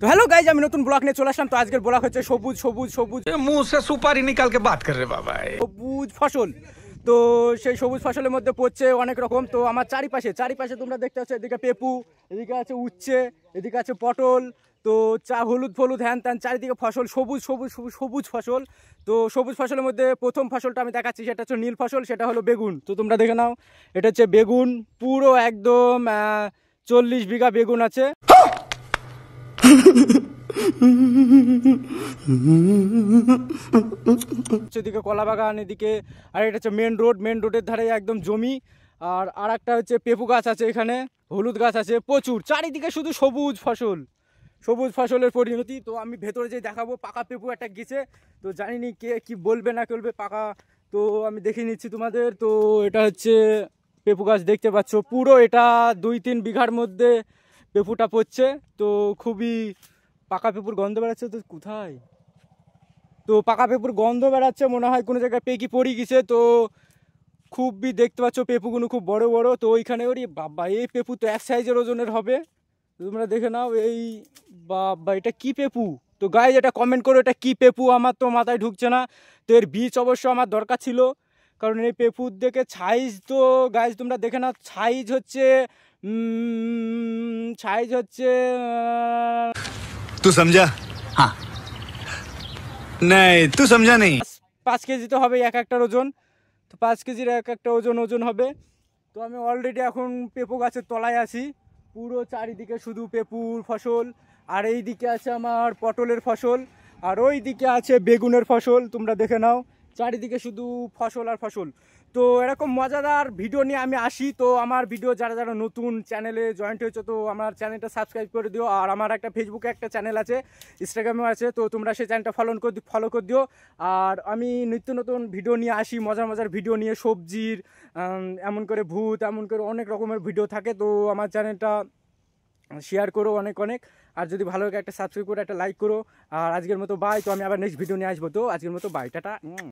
तो hello guys আমি নতুন ব্লগ নিয়ে চলে আসলাম। তো আজকের ব্লগ হচ্ছে সবুজ সবুজ সবুজ मुंह से सुपारी निकाल के बात कर रहे बाबा। সবুজ ফসল। তো সেই সবুজ ফসলের মধ্যে পড়ছে অনেক রকম। তো আমার চারিপাশে তোমরা দেখতে পাচ্ছ, এদিকে পেপু, এদিকে আছে উচ্ছে, এদিকে আছে পটল, তো হলুদ ফলুদ হ্যান ত্যান চারিদিকে ফসল, সবুজ সবুজ সবুজ সবুজ ফসল। তো সবুজ ফসলের মধ্যে প্রথম ফসলটা আমি দেখাচ্ছি, সেটা হচ্ছে নীল ফসল, সেটা হলো বেগুন। তো তোমরা দেখে নাও, এটা হচ্ছে বেগুন, পুরো একদম 40 বিঘা বেগুন আছে। এদিকে কলা বাগান, এদিকে আর এটা হচ্ছে মেন রোডের ধারে একদম জমি। আর একটা হচ্ছে পেঁপু গাছ আছে, এখানে হলুদ গাছ আছে প্রচুর, চারিদিকে শুধু সবুজ ফসলের পরিণতি। তো আমি ভেতরে যেয়ে দেখাবো, পাকা পেঁপু একটা গেছে, তো জানিনি কে কি বলবে না বলবে পাকা, তো আমি দেখে নিচ্ছি তোমাদের। তো এটা হচ্ছে পেঁপু গাছ, দেখতে পাচ্ছ পুরো এটা 2-3 বিঘার মধ্যে পেঁপুটা পড়ছে। তো খুবই পাকা পেঁপুর গন্ধ বেড়াচ্ছে। তো কোথায়, তো পাকা পেঁপুর গন্ধ বেড়াচ্ছে, মনে হয় কোনো জায়গায় পেকি পড়ে গেছে। তো খুবই দেখতে পাচ্ছ পেঁপুগুলো খুব বড় বড়। তো ওইখানে ওরে বাবা, এই পেঁপু তো 1 সাইজের ওজনের হবে। তোমরা দেখে নাও, এই বাবা এটা কি পেঁপু। তো গাইজ এটা কমেন্ট করো, এটা কি পেঁপু, আমার তো মাথায় ঢুকছে না। তো এর বীজ অবশ্য আমার দরকার ছিল, কারণ এই পেঁপুর দেখে সাইজ, তো গাইজ তোমরা দেখে নাও, সাইজ হচ্ছে तू समझा? हाँ नहीं, तू समझा नहीं। 5 কেজি তো হবে এক একটার ওজন। তো 5 কেজির এক একটা ওজন হবে। তো আমি অলরেডি এখন পেঁপু গাছের তলায় আছি, পুরো চারিদিকে শুধু পেঁপুর ফসল। আর এই দিকে আছে আমার পটলের ফসল, আর ওই দিকে আছে বেগুনের ফসল। তোমরা দেখে নাও, চারিদিকে শুধু ফসল আর ফসল। তো এরকম মজাদার ভিডিও নিয়ে আমি আসি। তো আমার ভিডিও যারা যারা নতুন চ্যানেলে জয়েন্ট হয়েছে, তো আমার চ্যানেলটা সাবস্ক্রাইব করে দিও। আর আমার একটা ফেসবুকে একটা চ্যানেল আছে, ইনস্টাগ্রামেও আছে, তো তোমরা সেই চ্যানেলটা ফলো করে দিও। আর আমি নিত্য নতুন ভিডিও নিয়ে আসি, মজার ভিডিও নিয়ে, সবজির, এমন করে ভূত, এমন করে অনেক রকমের ভিডিও থাকে। তো আমার চ্যানেলটা শেয়ার করো অনেক। আর যদি ভালো লাগে একটা সাবস্ক্রাইব করে একটা লাইক করো। আর আজকের মতো বাই। তো আমি আবার নেক্সট ভিডিও নিয়ে আসবো। তো আজকের মতো বাই, টাটা।